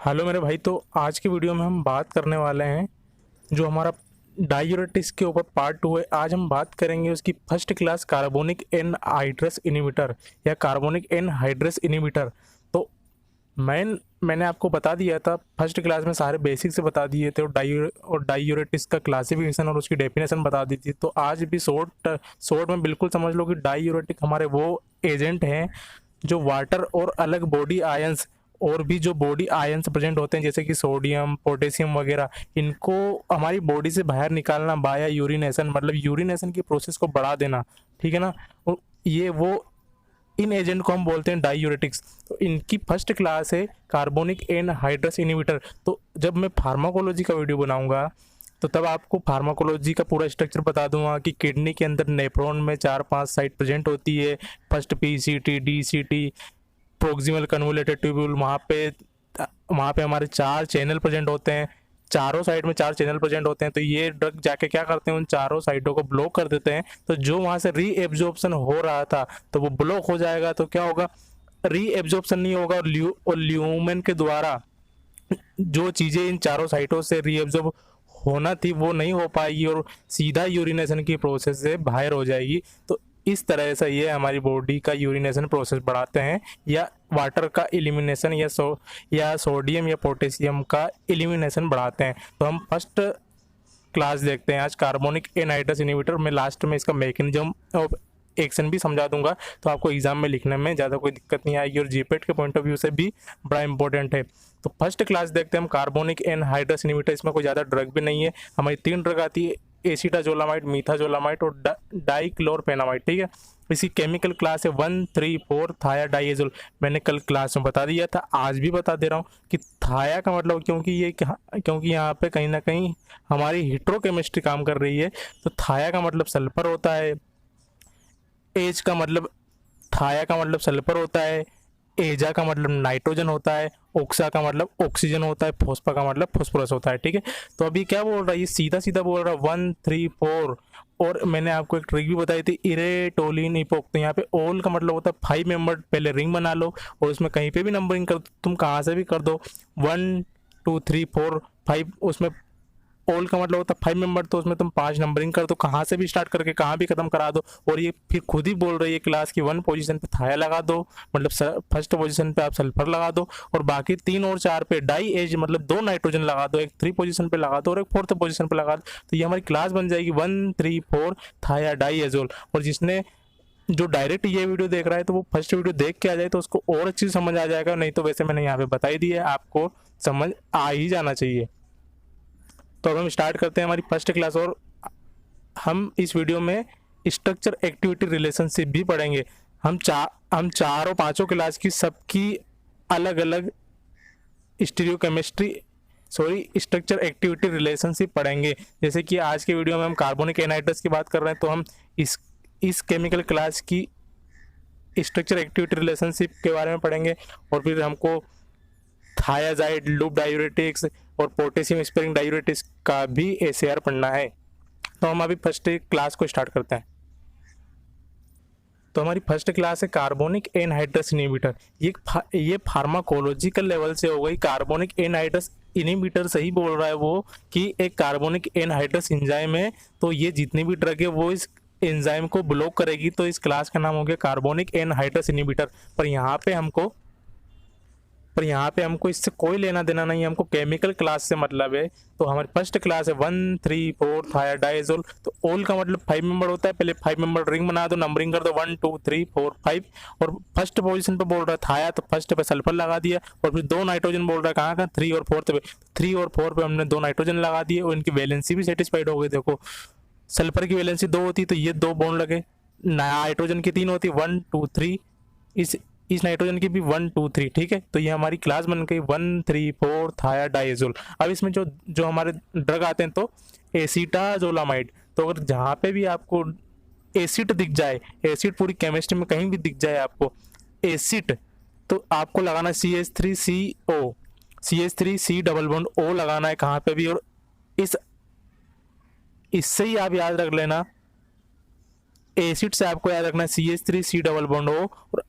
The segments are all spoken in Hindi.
हेलो मेरे भाई। तो आज की वीडियो में हम बात करने वाले हैं जो हमारा डायूरेटिक्स के ऊपर पार्ट 2 है। आज हम बात करेंगे उसकी first class carbonic anhydrase inhibitor या कार्बोनिक एनहाइड्रस इनहिबिटर। तो मैंने आपको बता दिया था फर्स्ट क्लास में, सारे बेसिक से बता दिए थे और डायूरेटिक्स का क्लासिफिकेशन और उसकी डेफिनेशन बता दी थी। तो आज भी शॉर्ट में बिल्कुल समझ लो कि डायूरेटिक हमारे वो एजेंट हैं जो वाटर और अलग बॉडी आयंस और भी जो बॉडी आयंस प्रेजेंट होते हैं जैसे कि सोडियम पोटेशियम वगैरह, इनको हमारी बॉडी से बाहर निकालना बाया यूरिनेशन, मतलब यूरिनेशन की प्रोसेस को बढ़ा देना। ठीक है ना। और ये वो इन एजेंट को हम बोलते हैं डायूरेटिक्स। तो इनकी फर्स्ट क्लास है कार्बोनिक एनहाइड्रस इनहिबिटर। तो जब मैं फार्माकोलॉजी का वीडियो बनाऊंगा तो तब आपको फार्माकोलॉजी का पूरा स्ट्रक्चर बता दूंगा कि किडनी के अंदर नेफ्रॉन में 4-5 साइट प्रेजेंट होती है। First PCT, DCT, proximal convoluted tubule, वहाँ पे हमारे 4 चैनल प्रेजेंट होते हैं। चारों साइड में 4 चैनल प्रेजेंट होते हैं। तो ये ड्रग जाके क्या करते हैं, उन चारों साइडों को ब्लॉक कर देते हैं। तो जो वहाँ से री एब्जॉर्प्शन हो रहा था तो वो ब्लॉक हो जाएगा। तो क्या होगा, री एब्जॉर्प्शन नहीं होगा और ल्यूमेन के द्वारा जो चीज़ें इन चारों साइटों से री एब्जॉर्ब होना थी वो नहीं हो पाएगी और सीधा यूरिनेशन की प्रोसेस से बाहर हो जाएगी। तो इस तरह से ये हमारी बॉडी का यूरिनेशन प्रोसेस बढ़ाते हैं या वाटर का एलिमिनेशन या सोडियम या पोटेशियम का एलिमिनेशन बढ़ाते हैं। तो हम फर्स्ट क्लास देखते हैं आज, कार्बोनिक एनहाइड्रस इनहिबिटर। मैं लास्ट में इसका मैकेनिज्म ऑफ एक्शन भी समझा दूंगा तो आपको एग्जाम में लिखने में ज़्यादा कोई दिक्कत नहीं आएगी और जीपेट के पॉइंट ऑफ व्यू से भी बड़ा इंपॉर्टेंट है। तो फर्स्ट क्लास देखते हैं हम कार्बोनिक एनहाइड्रस इनहिबिटर। इसमें कोई ज़्यादा ड्रग भी नहीं है। हमारी 3 ड्रग आती है, एसिटाजोलामाइड, मीथाजोलामाइड और डाइक्लोरपेनामाइड। ठीक है। इसकी केमिकल क्लास है 1,3,4 थायाडाइएजोल। मैंने कल क्लास में बता दिया था, आज भी बता दे रहा हूँ कि थाया का मतलब, क्योंकि यहाँ पे कहीं ना कहीं हमारी हिट्रोकेमिस्ट्री काम कर रही है। तो थाया का मतलब सल्फर होता है, एज का मतलब, थाया का मतलब सल्फर होता है, एजा का मतलब नाइट्रोजन होता है, ओक्सा का मतलब ऑक्सीजन होता है, फोस्फा का मतलब फास्फोरस होता है। ठीक है। तो अभी क्या बोल रहा है, ये सीधा सीधा बोल रहा है 1,3,4। और मैंने आपको एक ट्रिक भी बताई थी, इरेटोलिन इपोक। तो यहाँ पे ओल का मतलब होता है 5 मेंबर। पहले रिंग बना लो और उसमें कहीं पे भी नंबरिंग कर, तुम कहाँ से भी कर दो, 1 2 3 4 5। उसमें ऑल का मतलब होता है 5 मेंबर, तो उसमें तुम 5 नंबरिंग कर दो, कहाँ से भी स्टार्ट करके कहाँ भी खत्म करा दो। और ये फिर खुद ही बोल रही है क्लास की 1 पोजीशन पे थाया लगा दो, मतलब फर्स्ट पोजीशन पे आप सल्फर लगा दो और बाकी 3 और 4 पे डाई एज मतलब 2 नाइट्रोजन लगा दो, एक 3 पोजीशन पे लगा दो और एक 4th पोजीशन पे लगा दो। तो ये हमारी क्लास बन जाएगी 1,3,4 थाया डाईएजोल। और जिसने जो डायरेक्ट ये वीडियो देख रहा है तो वो फर्स्ट वीडियो देख के आ जाए तो उसको और अच्छी समझ आ जाएगा। नहीं तो वैसे मैंने यहाँ पे बताई दी है, आपको समझ आ ही जाना चाहिए। तो अब हम स्टार्ट करते हैं हमारी फर्स्ट क्लास। और हम इस वीडियो में स्ट्रक्चर एक्टिविटी रिलेशनशिप भी पढ़ेंगे। हम चारों पांचों क्लास की सबकी अलग अलग स्ट्रक्चर एक्टिविटी रिलेशनशिप पढ़ेंगे। जैसे कि आज के वीडियो में हम कार्बोनिक एनहाइड्रस की बात कर रहे हैं तो हम इस केमिकल क्लास की स्ट्रक्चर एक्टिविटी रिलेशनशिप के बारे में पढ़ेंगे। और फिर हमको थायाजाइड, लूप डायूरेटिक्स और पोटेशियम स्पेयरिंग डायूरेटिक्स का भी एसीआर पढ़ना है। तो हम अभी फर्स्ट क्लास को स्टार्ट करते हैं। तो हमारी फर्स्ट क्लास है कार्बोनिक एनहाइड्रस इनहिबिटर। ये फार्माकोलॉजिकल लेवल से हो गई। कार्बोनिक एनहाइड्रस इनहिबिटर सही बोल रहा है वो कि एक कार्बोनिक एनहाइड्रस एंजाइम है। तो ये जितनी भी ड्रग है वो इस एंजाइम को ब्लॉक करेगी। तो इस क्लास का नाम हो गया कार्बोनिक एनहाइड्रस इनहिबिटर। पर यहाँ पे हमको इससे कोई लेना देना नहीं है, हमको केमिकल क्लास से मतलब है। तो हमारी फर्स्ट क्लास है 1,3,4 थायाडाइजोल। तो ओल का मतलब 5 मेंबर होता है। पहले 5 मेंबर रिंग बना दो, नंबरिंग कर दो 1 2 3 4 5। और फर्स्ट पोजीशन पे बोल रहा है थाया, तो फर्स्ट पे सल्फर लगा दिया। और फिर 2 नाइट्रोजन बोल रहा है, कहाँ 3 और 4 पे। 3 और 4 पे हमने 2 नाइट्रोजन लगा दिए और इनकी वैलेंसी भी सेटिस्फाइड हो गई। देखो सल्फर की वैलेंसी 2 होती तो ये 2 बॉन्ड लगे, नाइट्रोजन की 3 होती 1 2 3, इस नाइट्रोजन की भी 1 2 3। ठीक है। तो ये हमारी क्लास बन गई 1,3,4 थायाडाइजोल। अब इसमें जो जो हमारे ड्रग आते हैं तो एसिटाजोलामाइड। तो अगर जहाँ पे भी आपको एसिड दिख जाए, एसिड पूरी केमिस्ट्री में कहीं भी दिख जाए आपको एसिड, तो आपको लगाना CH3CO, CH3C double bond O लगाना है कहाँ पे भी। और इससे ही आप याद रख लेना, एसिड से आपको याद रखना है CH3C डबल बॉन्ड O। और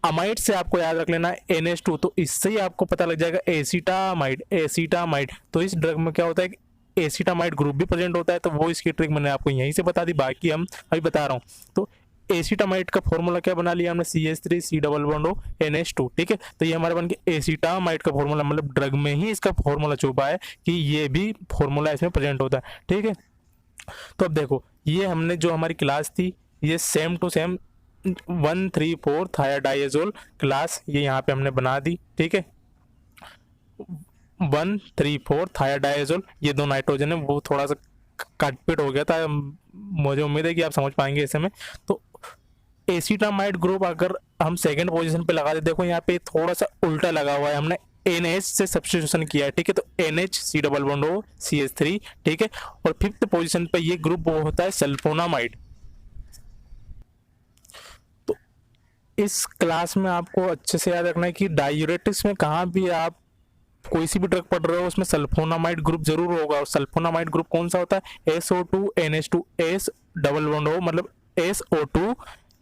अमाइड से आपको याद रख लेना है NH2, तो इससे ही आपको पता लग जाएगा एसीटामाइड। एसीटामाइड तो इस ड्रग में क्या होता है, एसीटामाइड ग्रुप भी प्रेजेंट होता है, तो वो इसकी ट्रिक मैंने आपको यहीं से बता दी, बाकी हम अभी बता रहा हूँ। तो एसीटामाइड का फॉर्मूला क्या बना लिया हमने, CH3 C double bond O NH2, ठीक है। तो ये हमारा बन गया एसीटामाइड का फॉर्मूला, मतलब ड्रग में ही इसका फॉर्मूला छुपा है कि ये भी फॉर्मूला इसमें प्रेजेंट होता है, ठीक है। तो अब देखो, ये हमने जो हमारी क्लास थी ये सेम टू सेम 1,3,4 थायाडाइएजोल क्लास ये यहाँ पे हमने बना दी, ठीक है। 1,3,4 थायाडाइएजोल, ये दो नाइट्रोजन है, वो थोड़ा सा कटपिट हो गया था, मुझे उम्मीद है कि आप समझ पाएंगे ऐसे में। तो एसीटामाइड ग्रुप अगर हम सेकंड पोजीशन पे लगा दे, देखो यहाँ पे थोड़ा सा उल्टा लगा हुआ है, हमने NH से सब्स्टिट्यूशन किया है, ठीक है। तो NH C double bond O CH3, ठीक है। और फिफ्थ पोजीशन पे ये ग्रुप वो होता है सल्फोनामाइड। तो इस क्लास में आपको अच्छे से याद रखना है कि डायूरेटिक्स में कहाँ भी आप कोई सी भी ड्रग पढ़ रहे हो उसमें सल्फोनामाइड ग्रुप जरूर होगा। और सल्फोनामाइड ग्रुप कौन सा होता है, SO2 NH2, S double bond O मतलब SO2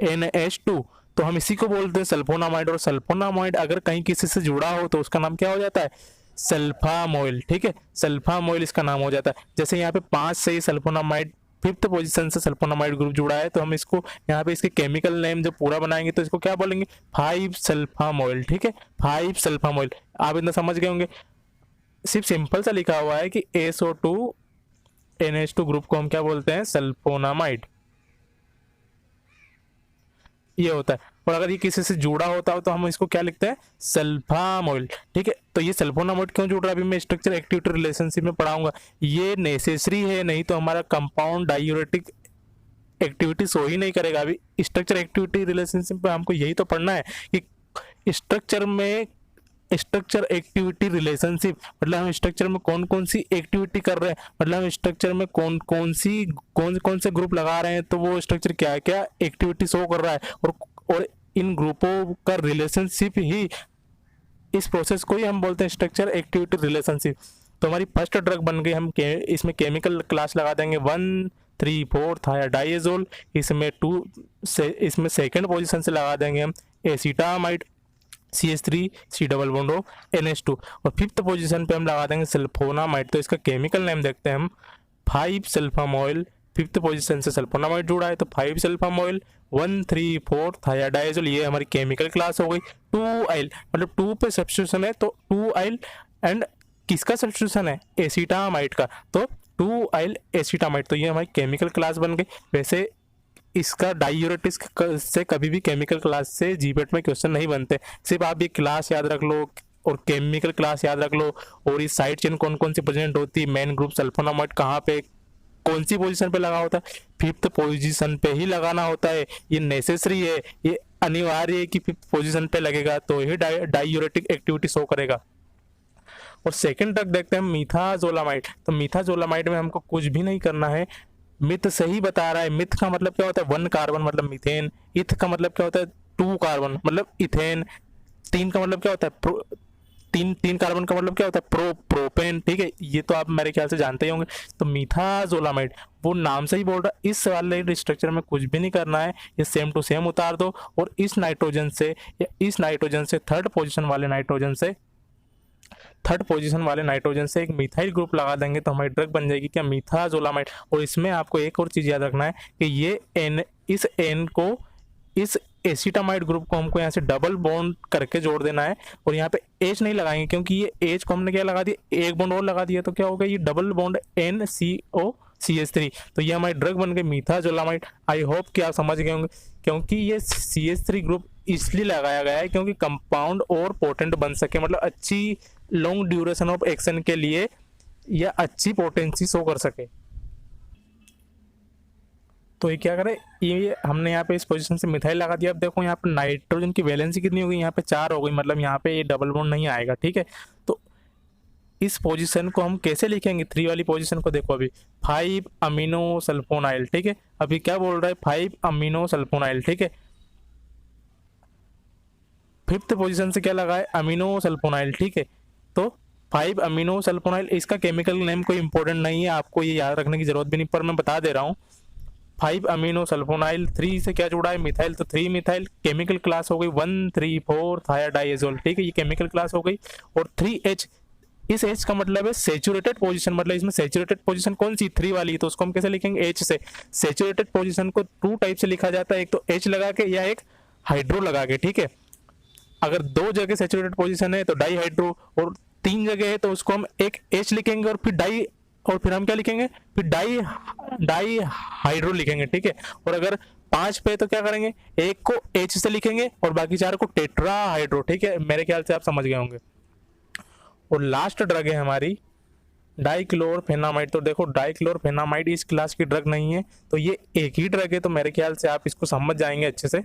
NH2, तो हम इसी को बोलते हैं सल्फोनामाइड। और सल्फोनामाइड अगर कहीं किसी से जुड़ा हो तो उसका नाम क्या हो जाता है, सल्फामोइल, ठीक है। सल्फामोइल इसका नाम हो जाता है। जैसे यहाँ पे 5 से ही सल्फोनामाइड फिफ्थ पोजीशन से सल्फोनामाइड ग्रुप जुड़ा है, तो हम इसको यहाँ पे इसके केमिकल नेम जब पूरा बनाएंगे तो इसको क्या बोलेंगे, 5 सल्फामोइल, ठीक है। 5 सल्फामोइल, आप इतना समझ गए होंगे। सिर्फ सिंपल सा लिखा हुआ है कि SO2 NH2 ग्रुप को हम क्या बोलते हैं, सल्फोनामाइड, ये होता है। और अगर ये किसी से जुड़ा होता हो तो हम इसको क्या लिखते हैं, सल्फामोइल, ठीक है। तो ये सल्फोनामाइड क्यों जुड़ रहा है अभी मैं स्ट्रक्चर एक्टिविटी रिलेशनशिप में पढ़ाऊंगा। ये नेसेसरी है, नहीं तो हमारा कंपाउंड डायूरेटिक एक्टिविटी सो ही नहीं करेगा। अभी स्ट्रक्चर एक्टिविटी रिलेशनशिप में हमको यही तो पढ़ना है कि स्ट्रक्चर एक्टिविटी रिलेशनशिप मतलब हम स्ट्रक्चर में कौन कौन सी एक्टिविटी कर रहे हैं, मतलब हम स्ट्रक्चर में कौन कौन से ग्रुप लगा रहे हैं, तो वो स्ट्रक्चर क्या क्या एक्टिविटी शो कर रहा है। और इन ग्रुपों का रिलेशनशिप ही, इस प्रोसेस को ही हम बोलते हैं स्ट्रक्चर एक्टिविटी रिलेशनशिप। तो हमारी फर्स्ट ड्रग बन गई, हम इसमें केमिकल क्लास लगा देंगे 1,3,4 थायाडाइएजोल। इसमें सेकेंड पोजीशन से लगा देंगे हम एसीटामाइड CH3 C double bond O NH2। और फिफ्थ पोजीशन पे हम लगा देंगे सल्फोनामाइड। तो इसका केमिकल नेम देखते हैं हम, 5 सल्फामोइल। फिफ्थ पोजीशन से सल्फोनामाइड जुड़ा है तो 5 सल्फामोइल 1,3,4 थायाडाइएजोल, ये हमारी केमिकल क्लास हो गई। 2 मतलब 2 पे सब्स्टिट्यूशन है तो 2 एंड किसका सब्स्टिट्यूशन है, एसीटामाइड का, तो 2 एसीटामाइड। तो ये हमारी केमिकल क्लास बन गई। वैसे इसका डायूरेटिक्स से कभी भी केमिकल क्लास से जीपेट में क्वेश्चन नहीं बनते, सिर्फ आप ये क्लास याद रख लो और केमिकल क्लास याद रख लो, और इस साइड चेन कौन कौन सी प्रेजेंट होती है, मेन ग्रुप सल्फोनामाइड कहाँ पे कौन सी पोजीशन पे लगा होता है, फिफ्थ पोजीशन पे ही लगाना होता है। ये नेसेसरी है, ये अनिवार्य है कि फिफ्थ पोजीशन पे लगेगा तो ही डायूरेटिक एक्टिविटी शो करेगा। और सेकेंड ड्रग देखते हैं मीथाजोलामाइड। तो मीथाजोलामाइड में हमको कुछ भी नहीं करना है, मिथ सही बता रहा है। मिथ का मतलब क्या होता है, 1 कार्बन मतलब मीथेन। इथ का मतलब क्या होता है, 2 कार्बन मतलब इथेन। 3 का मतलब क्या होता है, तीन कार्बन का मतलब क्या होता है, प्रोपेन, ठीक है। ये तो आप मेरे ख्याल से जानते ही होंगे। तो मीथाजोलामाइड वो नाम से ही बोल रहा है, इस वाले स्ट्रक्चर में कुछ भी नहीं करना है, ये सेम टू सेम उतार दो। और इस नाइट्रोजन से थर्ड पोजीशन वाले नाइट्रोजन से एक मिथाइल ग्रुप लगा देंगे तो हमारी ड्रग बन जाएगी क्या, मीथाजोलामाइड। और इसमें आपको एक और चीज याद रखना है कि ये इस एसीटामाइड ग्रुप को हमको यहाँ से डबल बॉन्ड करके जोड़ देना है। और यहाँ पे H नहीं लगाएंगे क्योंकि ये H को हमने क्या लगा दिया, एक बॉन्ड और लगा दिया, तो क्या होगा, ये डबल बॉन्ड NCO CH3। तो ये हमारी ड्रग बन गई मीथाजोलामाइड। आई होप कि आप समझ गए होंगे, क्योंकि ये CH3 ग्रुप इसलिए लगाया गया है क्योंकि कंपाउंड और पोटेंट बन सके, मतलब अच्छी लॉन्ग ड्यूरेशन ऑफ एक्शन के लिए या अच्छी पोटेंसी शो कर सके। तो ये क्या करे, ये हमने यहाँ पे इस पोजीशन से मिथाइल लगा दिया। अब देखो यहाँ पे नाइट्रोजन की वैलेंसी कितनी हो गई, यहाँ पे 4 हो गई, मतलब यहाँ पे ये डबल बॉन्ड नहीं आएगा, ठीक है। तो इस पोजीशन को हम कैसे लिखेंगे, 3 वाली पोजीशन को देखो, अभी 5 अमीनो सल्फोनाइल, ठीक है। अभी क्या बोल रहा है, 5 अमीनो सल्फोनाइल, ठीक है। फिफ्थ पोजीशन से क्या लगा है, अमीनो सल्फोनाइल, ठीक है। तो 5 अमीनो सल्फोनाइल, इसका केमिकल नेम कोई इंपॉर्टेंट नहीं है, आपको ये याद रखने की जरूरत भी नहीं, पर मैं बता दे रहा हूँ। 5 अमीनो सल्फोनाइल, 3 से क्या जुड़ा है मिथाइल, तो 3 मिथाइल, केमिकल क्लास हो गई 1,3,4 थायाडाइएजोल, ठीक है, ये केमिकल क्लास हो गई। और 3H, इस H का मतलब है सेचुरेटेड पोजीशन, मतलब इसमें सेचुरेटेड पोजीशन कौन सी 3 वाली है, तो उसको हम कैसे लिखेंगे H से। सेचुरेटेड पोजीशन को 2 टाइप से लिखा जाता है, एक तो H लगा के या एक हाइड्रो लगा के, ठीक है। अगर 2 जगह सेचुरेटेड पोजीशन है तो डाई हाइड्रो, और 3 जगह है तो उसको हम एक H लिखेंगे और फिर डाई, और फिर हम क्या लिखेंगे, फिर डाई हाइड्रो लिखेंगे, ठीक है। और अगर 5 पे तो क्या करेंगे, एक को H से लिखेंगे और बाकी 4 को टेट्रा हाइड्रो, ठीक है। मेरे ख्याल से आप समझ गए होंगे। और लास्ट ड्रग है हमारी डाइक्लोरफेनामाइड। तो देखो डाइक्लोरफेनामाइड इस क्लास की ड्रग नहीं है, तो ये एक ही ड्रग है, तो मेरे ख्याल से आप इसको समझ जाएंगे अच्छे से।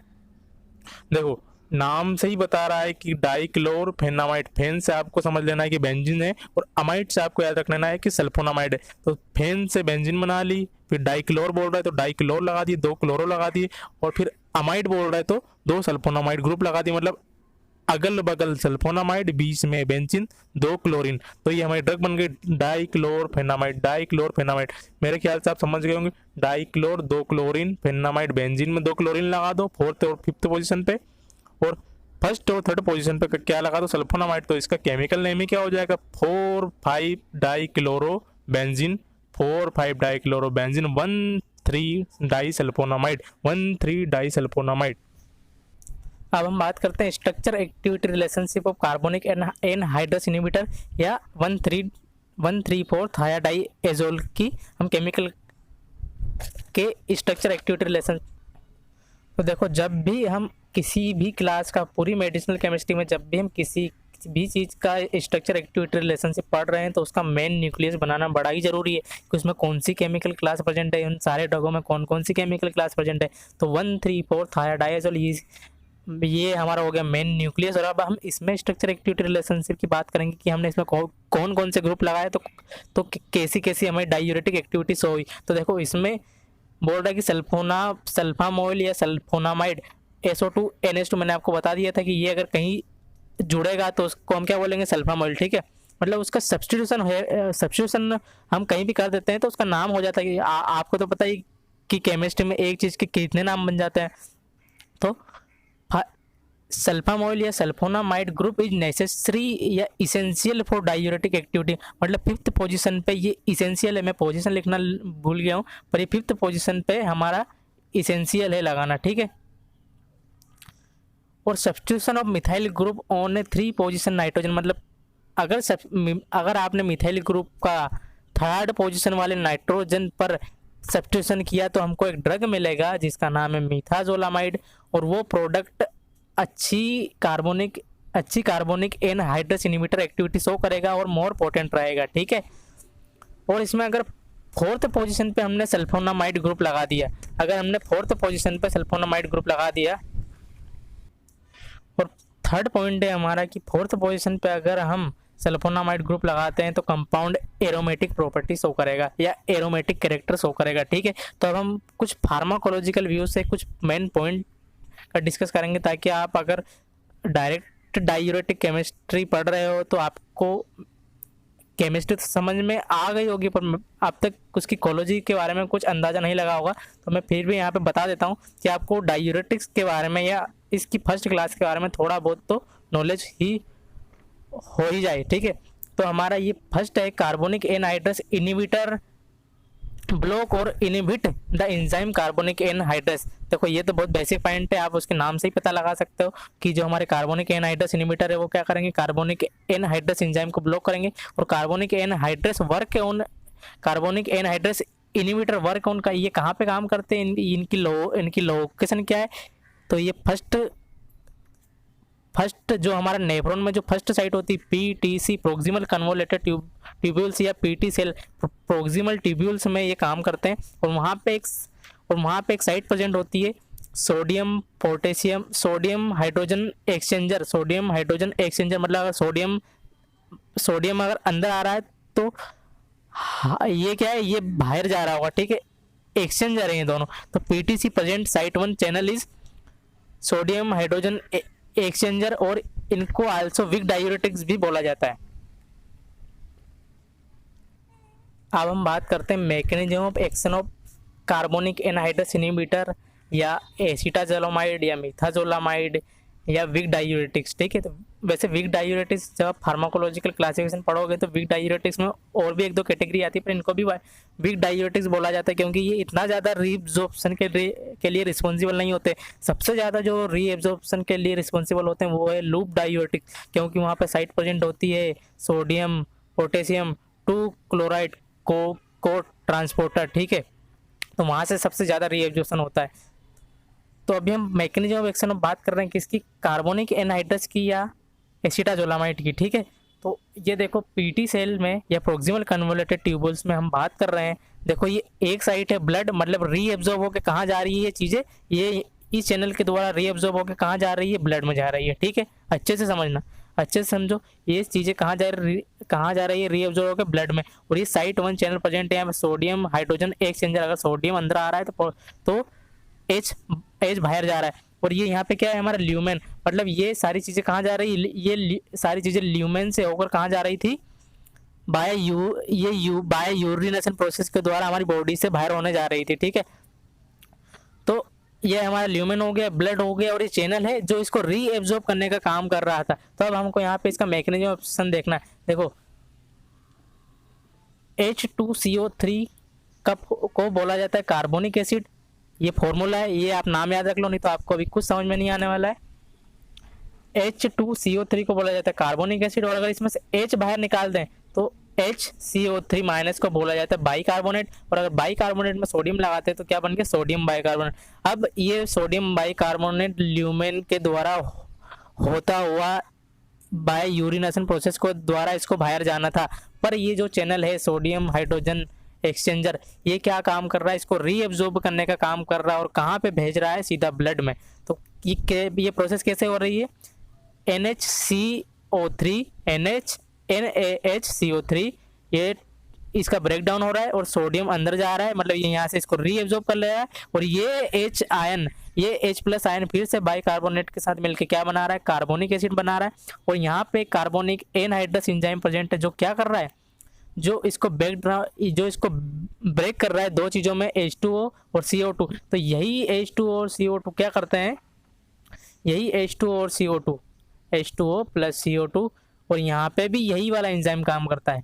देखो नाम से ही बता रहा है कि डाइक्लोरफेनामाइड, फेन से आपको समझ लेना है कि बेंजीन है, और अमाइड से आपको याद रख लेना है कि सल्फोनामाइड है। तो फेन से बेंजीन बना ली, फिर डाइक्लोर बोल रहा है तो डाइक्लोर लगा दिए, 2 क्लोरो लगा दिए, और फिर अमाइड बोल रहा है तो 2 सल्फोनामाइड ग्रुप लगा दिए, मतलब अगल बगल सल्फोनामाइड, बीच में बेंजीन, 2 क्लोरीन, तो ये हमारी ड्रग बन गई डाइक्लोरफेनामाइड। डाइक्लोरफेनामाइड मेरे ख्याल से आप समझ गए होंगे, डाइक्लोर 2 क्लोरीन, फेनामाइड बेंजीन में 2 क्लोरीन लगा दो 4th और 5th पोजीशन पे, और 1st और 3rd पोजीशन पे क्या लगा दो सल्फोनामाइड। तो इसका केमिकल नेम ही क्या हो जाएगा, 4,5 dichloro benzene, 4,5 dichloro benzene, 1,3 di sulfonamide, 1,3 di sulfonamide. अब हम बात करते हैं structure activity relationship of carbonic anhydrase inhibitor या 1,3,4 थायाडाइएजोल की हम केमिकल के स्ट्रक्चर एक्टिविटी रिलेशन। तो देखो जब भी हम किसी भी क्लास का, पूरी मेडिसिनल केमिस्ट्री में जब भी हम किसी भी चीज़ का स्ट्रक्चर एक्टिविटी रिलेशनशिप पढ़ रहे हैं तो उसका मेन न्यूक्लियस बनाना बड़ा ही जरूरी है कि उसमें कौन सी केमिकल क्लास प्रेजेंट है, उन सारे ड्रगों में कौन कौन सी केमिकल क्लास प्रेजेंट है। तो 1,3,4 थायाडाइएजोल ये हमारा हो गया मेन न्यूक्लियस। और अब हम इसमें स्ट्रक्चर एक्टिविटी रिलेशनशिप की बात करेंगे कि हमने इसमें कौन कौन से ग्रुप लगाए, तो कैसी कैसी हमारी डायूरेटिक एक्टिविटी शो हुई। तो देखो इसमें बोल रहा है कि सल्फामोइल या सल्फोनामाइड SO2 NH2, मैंने आपको बता दिया था कि ये अगर कहीं जुड़ेगा तो उसको हम क्या बोलेंगे, सल्फामोइल, ठीक है। मतलब उसका सब्स्टिट्यूशन हम कहीं भी कर देते हैं तो उसका नाम हो जाता है कि आपको तो पता ही कि केमिस्ट्री में एक चीज़ के कितने नाम बन जाते हैं। तो सल्फामोइल या सल्फोनामाइड ग्रुप इज नेसेसरी या इसेंशियल फॉर डायूरेटिक एक्टिविटी, मतलब 5th पोजीशन पे ये इसेंशियल है। मैं पोजीशन लिखना भूल गया हूँ, पर ये 5th पोजीशन पे हमारा इसेंशियल है लगाना, ठीक है। और substitution of methyl group on A 3 position nitrogen, मतलब अगर आपने मिथाइल ग्रुप का 3rd पोजीशन वाले नाइट्रोजन पर सब्स्टिट्यूशन किया तो हमको एक ड्रग मिलेगा जिसका नाम है मीथाजोलामाइड, और वो प्रोडक्ट अच्छी carbonic anhydrase inhibitor activity show करेगा और मोर पोटेंट रहेगा, ठीक है। और इसमें अगर 4th पोजीशन पे हमने सल्फोनामाइड ग्रुप लगा दिया, अगर हमने 4th पोजीशन पे सल्फोनामाइड ग्रुप लगा दिया, और 3rd पॉइंट है हमारा कि 4th पोजीशन पे अगर हम सल्फोनामाइड ग्रुप लगाते हैं तो कंपाउंड एरोमेटिक प्रॉपर्टी शो करेगा या एरोमेटिक कैरेक्टर शो करेगा, ठीक है। तो अब हम कुछ फार्माकोलॉजिकल व्यू से कुछ मेन पॉइंट का डिस्कस करेंगे, ताकि आप अगर डायरेक्ट डायूरेटिक केमिस्ट्री पढ़ रहे हो तो आपको केमिस्ट्री तो समझ में आ गई होगी, पर अब तक उसकी कोलॉजी के बारे में कुछ अंदाज़ा नहीं लगा होगा। तो मैं फिर भी यहाँ पे बता देता हूँ कि आपको डायूरेटिक्स के बारे में या इसकी 1st क्लास के बारे में थोड़ा बहुत तो नॉलेज ही हो ही जाए, ठीक है। तो हमारा ये 1st है कार्बोनिक एनहाइड्रस इनहिबिटर ब्लॉक और inhibit the enzyme carbonic anhydrous. देखो ये तो बहुत बेसिक पॉइंट है, आप उसके नाम से ही पता लगा सकते हो कि जो हमारे कार्बोनिक एनहाइड्रस इनहिबिटर है वो क्या करेंगे, कार्बोनिक एनहाइड्रस एंजाइम को ब्लॉक करेंगे। और carbonic anhydrase inhibitor work on का ये कहाँ पे काम करते हैं, इनकी लोकेशन क्या है। तो ये फर्स्ट जो हमारा नेफ्रॉन में जो फर्स्ट साइट होती है PTC प्रोक्सिमल कन्वोलेटेड ट्यूब्यूल्स या PT सेल प्रोक्सिमल ट्यूब्यूल्स में ये काम करते हैं। और वहाँ पे एक साइट प्रेजेंट होती है सोडियम हाइड्रोजन एक्सचेंजर। मतलब अगर सोडियम अगर अंदर आ रहा है तो ये क्या है, ये बाहर जा रहा होगा, ठीक है, एक्सचेंजर है ये दोनों। तो PTC present site 1 channel is sodium hydrogen exchanger, और इनको आल्सो वीक डायूरेटिक्स भी बोला जाता है। अब हम बात करते हैं mechanism of action of carbonic anhydrase inhibitor या एसिटाजोलामाइड या मिथाजोलामाइड या वीक डायूरेटिक्स। ठीक है, तो वैसे वीक डायूरेटिक्स जब आप फार्माकोलॉजिकल क्लासिफिकेशन पढ़ोगे तो वीक डायूरेटिक्स में और भी एक दो कैटेगरी आती है, पर इनको भी वीक डायूरेटिक्स बोला जाता है क्योंकि ये इतना ज़्यादा रीएब्जॉर्प्शन के लिए रिस्पॉन्सिबल नहीं होते। सबसे ज़्यादा जो रीएब्जॉर्प्शन के लिए रिस्पॉन्सिबल होते हैं वो है लूप डायूरेटिक्स, क्योंकि वहाँ पर साइट प्रेजेंट होती है सोडियम पोटेशियम 2 क्लोराइड को ट्रांसपोर्टर। ठीक है, तो वहाँ से सबसे ज़्यादा रीएब्जॉर्प्शन होता है। तो अभी हम मैकेनिज्म ऑफ एक्शन में बात कर रहे हैं किसकी, कार्बोनिक एनहाइड्रस की या एसिटाजोलामाइड की। ठीक है, तो ये देखो पीटी सेल में या प्रोक्सिमल कन्वोल्यूटेड ट्यूबुल्स में हम बात कर रहे हैं। देखो ये एक साइड है ब्लड, मतलब रीएब्जॉर्ब होकर कहाँ जा रही है ये चीज़ें, ये इस चैनल के द्वारा रीएब्जॉर्ब होकर कहाँ जा रही है, ब्लड में जा रही है। ठीक है, अच्छे से समझना, अच्छे से समझो, ये चीज़ें कहाँ जा रही है, रीएब्जॉर्ब होकर ब्लड में। और ये साइट 1 चैनल प्रेजेंट है, यहाँ पे सोडियम हाइड्रोजन एक्सचेंजर, अगर सोडियम अंदर आ रहा है तो एच बाहर जा रहा है। और ये यहाँ पे क्या है हमारा ल्यूमेन, मतलब ये सारी चीज़ें कहाँ जा रही, ये सारी चीज़ें ल्यूमेन से होकर कहाँ जा रही थी, बाय यूरिनेशन प्रोसेस के द्वारा हमारी बॉडी से बाहर होने जा रही थी। ठीक है, तो ये हमारा ल्यूमेन हो गया, ब्लड हो गया, और ये चैनल है जो इसको रीएब्जॉर्ब करने का काम कर रहा था। तो अब हमको यहाँ पे इसका मैकेनिज्म ऑफ एक्शन देखना है। देखो H2CO3 को बोला जाता है कार्बोनिक एसिड, ये फॉर्मूला है, ये आप नाम याद रख लो, नहीं तो आपको अभी कुछ समझ में नहीं आने वाला है। H2CO3 को बोला जाता है कार्बोनिक एसिड, और अगर इसमें से H बाहर निकाल दें तो HCO3 माइनस को बोला जाता है बाइकार्बोनेट, और अगर बाइकार्बोनेट में सोडियम लगाते हैं तो क्या बन गया, सोडियम बाइकार्बोनेट। अब ये सोडियम बाइकार्बोनेट ल्यूमेन के द्वारा होता हुआ बाय यूरिनेशन प्रोसेस को द्वारा इसको बाहर जाना था, पर ये जो चैनल है सोडियम हाइड्रोजन एक्सचेंजर, ये क्या काम कर रहा है, इसको रीएब्जॉर्ब करने का काम कर रहा है, और कहाँ पे भेज रहा है, सीधा ब्लड में। तो ये प्रोसेस कैसे हो रही है, NaHCO3 NaHCO3 ये इसका ब्रेक डाउन हो रहा है और सोडियम अंदर जा रहा है, मतलब ये यहाँ से इसको रीएब्जॉर्ब कर ले रहा है, और ये H आयन, ये H+ आयन फिर से बाइकार्बोनेट के साथ मिलकर क्या बना रहा है, कार्बोनिक एसिड बना रहा है। और यहाँ पे कार्बोनिक एनहाइड्रस एंजाइम प्रेजेंट है जो क्या कर रहा है, जो इसको ब्रेक कर रहा है दो चीज़ों में, H2O और CO2। तो यही H2O और CO2 क्या करते हैं, यही H2O और CO2, H2O + CO2, और यहाँ पे भी यही वाला एंजाइम काम करता है।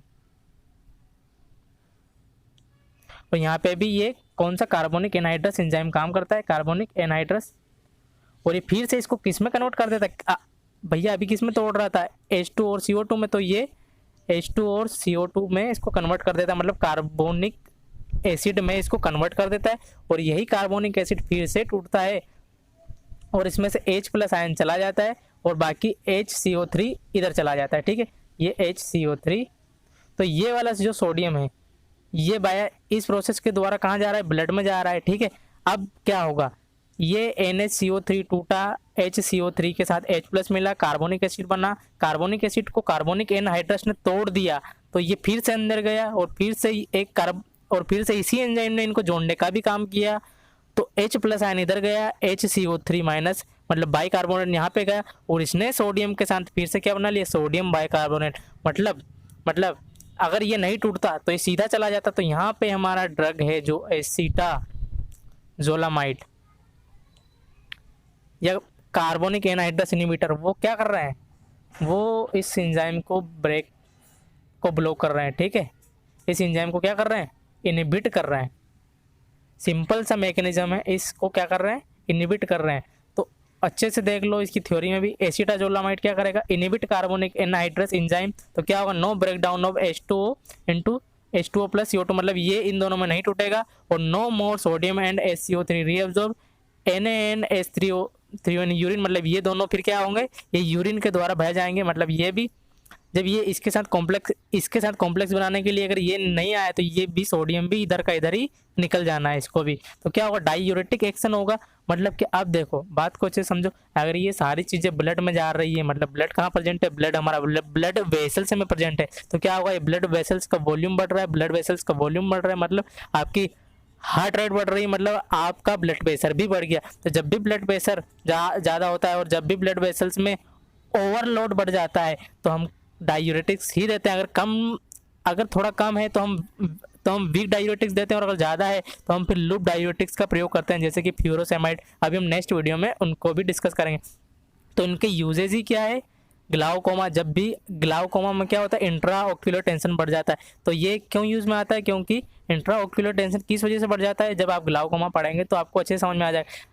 और यहाँ पे भी ये कौन सा, कार्बोनिक एनहाइड्रस एंजाइम काम करता है, कार्बोनिक एनहाइड्रस, और ये फिर से इसको किस में कन्वर्ट कर देता है, भैया अभी किस में तोड़ रहा था, H2 और CO2 में, तो ये H2 और CO2 में इसको कन्वर्ट कर देता है, मतलब कार्बोनिक एसिड में इसको कन्वर्ट कर देता है। और यही कार्बोनिक एसिड फिर से टूटता है और इसमें से H+ आयन चला जाता है, और बाकी HCO3 इधर चला जाता है। ठीक है, ये HCO3, तो ये वाला जो सोडियम है ये बाया इस प्रोसेस के द्वारा कहाँ जा रहा है, ब्लड में जा रहा है। ठीक है, अब क्या होगा, ये NaCO3 टूटा, HCO3 के साथ H+ मिला, कार्बोनिक एसिड बना, कार्बोनिक एसिड को कार्बोनिक एनहाइड्रस ने तोड़ दिया, तो ये फिर से अंदर गया, और फिर से इसी एंजाइम ने इनको जोड़ने का भी काम किया। तो H+ आयन इधर गया, HCO3 माइनस, मतलब बाइकार्बोनेट यहाँ पे गया, और इसने सोडियम के साथ फिर से क्या बना लिया, सोडियम बाइकार्बोनेट। मतलब अगर ये नहीं टूटता तो ये सीधा चला जाता। तो यहाँ पे हमारा ड्रग है जो एसिटाजोलामाइड या कार्बोनिक एनहाइड्रस इनहिबिटर, वो क्या कर रहे हैं, वो इस एंजाइम को ब्लॉक कर रहे हैं। ठीक है, इस एंजाइम को क्या कर रहे हैं, इनहिबिट कर रहे हैं। सिंपल सा मैकेनिज्म है, इसको क्या कर रहे हैं, इनहिबिट कर रहे हैं। तो अच्छे से देख लो, इसकी थ्योरी में भी एसिटाजोलामाइड क्या करेगा, इनहिबिट कार्बोनिक एनहाइड्रस एंजाइम, तो क्या होगा, no break down of H2O into H2O + CO2, मतलब ये इन दोनों में नहीं टूटेगा, और no more sodium and HCO3 reabsorb NaNH3O3 urine, मतलब ये दोनों फिर क्या होंगे, ये यूरिन के द्वारा बह जाएंगे। मतलब ये भी जब ये इसके साथ कॉम्प्लेक्स बनाने के लिए अगर ये नहीं आया तो ये भी सोडियम भी इधर का इधर ही निकल जाना है इसको भी। तो क्या होगा, डाईयूरेटिक एक्शन होगा। मतलब कि अब देखो बात को अच्छे समझो, अगर ये सारी चीज़ें ब्लड में जा रही है, मतलब ब्लड कहाँ प्रेजेंट है, ब्लड हमारा ब्लड वेसल्स में प्रेजेंट है, तो क्या होगा, ये ब्लड वेसल्स का वॉल्यूम बढ़ रहा है, ब्लड वेसल्स का वॉल्यूम बढ़ रहा है, मतलब आपकी हार्ट रेट बढ़ रही है, मतलब आपका ब्लड प्रेशर भी बढ़ गया। तो जब भी ब्लड प्रेशर ज़्यादा होता है और जब भी ब्लड वेसल्स में ओवरलोड बढ़ जाता है तो हम डायूरेटिक्स ही देते हैं। अगर थोड़ा कम है तो तो हम वीक डायूरेटिक्स देते हैं, और अगर ज़्यादा है तो हम फिर लूप डायूरेटिक्स का प्रयोग करते हैं, जैसे कि फ्यूरोसेमाइड। अभी हम नेक्स्ट वीडियो में उनको भी डिस्कस करेंगे। तो इनके यूजेज ही क्या है, ग्लाउकोमा, जब भी ग्लाउकोमा में क्या होता है, इंट्रा ऑक्यूलर टेंशन बढ़ जाता है। तो ये क्यों यूज़ में आता है, क्योंकि इंट्रा ऑक्यूलर टेंशन किस वजह से बढ़ जाता है, जब आप ग्लाउकोमा पढ़ेंगे तो आपको अच्छे समझ में आ जाएगा।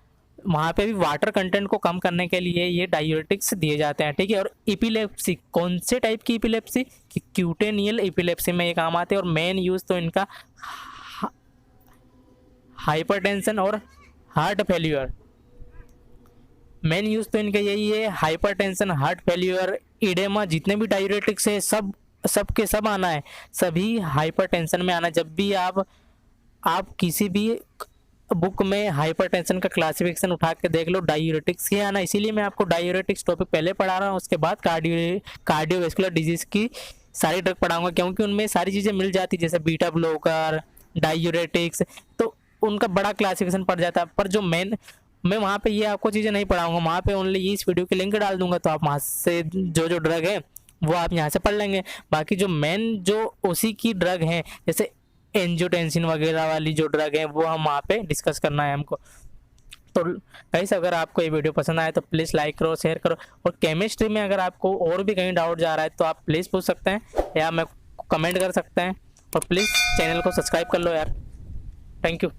वहाँ पे भी वाटर कंटेंट को कम करने के लिए ये डायूरेटिक्स दिए जाते हैं, ठीक है। और इपिलेप्सी, कौन से टाइप की इपिलेप्सी, कि क्यूटेनियल इपिलेप्सी में ये काम आते हैं। और मेन यूज़ तो इनका हाइपरटेंशन और हार्ट फेल्यूर, मेन यूज़ तो इनका यही है, हाइपरटेंशन, हार्ट फेल्यूर, इडेमा। जितने भी डायूरेटिक्स है सब के सब आना है, सभी हाइपरटेंशन में आना। जब भी आप किसी भी बुक में हाइपरटेंशन का क्लासिफिकेशन उठा के देख लो, डायूरेटिक्स ही आना। इसीलिए मैं आपको डायूरेटिक्स टॉपिक पहले पढ़ा रहा हूँ, उसके बाद कार्डियोवैस्कुलर डिजीज की सारी ड्रग पढ़ाऊंगा, क्योंकि उनमें सारी चीज़ें मिल जाती, जैसे बीटा ब्लॉकर, डायूरेटिक्स, तो उनका बड़ा क्लासिफिकेशन पड़ जाता है। पर जो मैं वहाँ पे ये आपको चीज़ें नहीं पढ़ाऊंगा, वहाँ पे ओनली इस वीडियो की लिंक डाल दूंगा, तो आप वहाँ से जो ड्रग है वो आप यहाँ से पढ़ लेंगे। बाकी जो मेन जो उसी की ड्रग है, जैसे एंजियोटेंसिन वगैरह वाली जो ड्रग है, वो हम वहाँ पे डिस्कस करना है हमको। तो गाइस, अगर आपको ये वीडियो पसंद आए तो प्लीज़ लाइक करो, शेयर करो। और केमिस्ट्री में अगर आपको और भी कहीं डाउट जा रहा है तो आप प्लीज़ पूछ सकते हैं, या मैं कमेंट कर सकते हैं। और प्लीज़ चैनल को सब्सक्राइब कर लो यार। Thank you.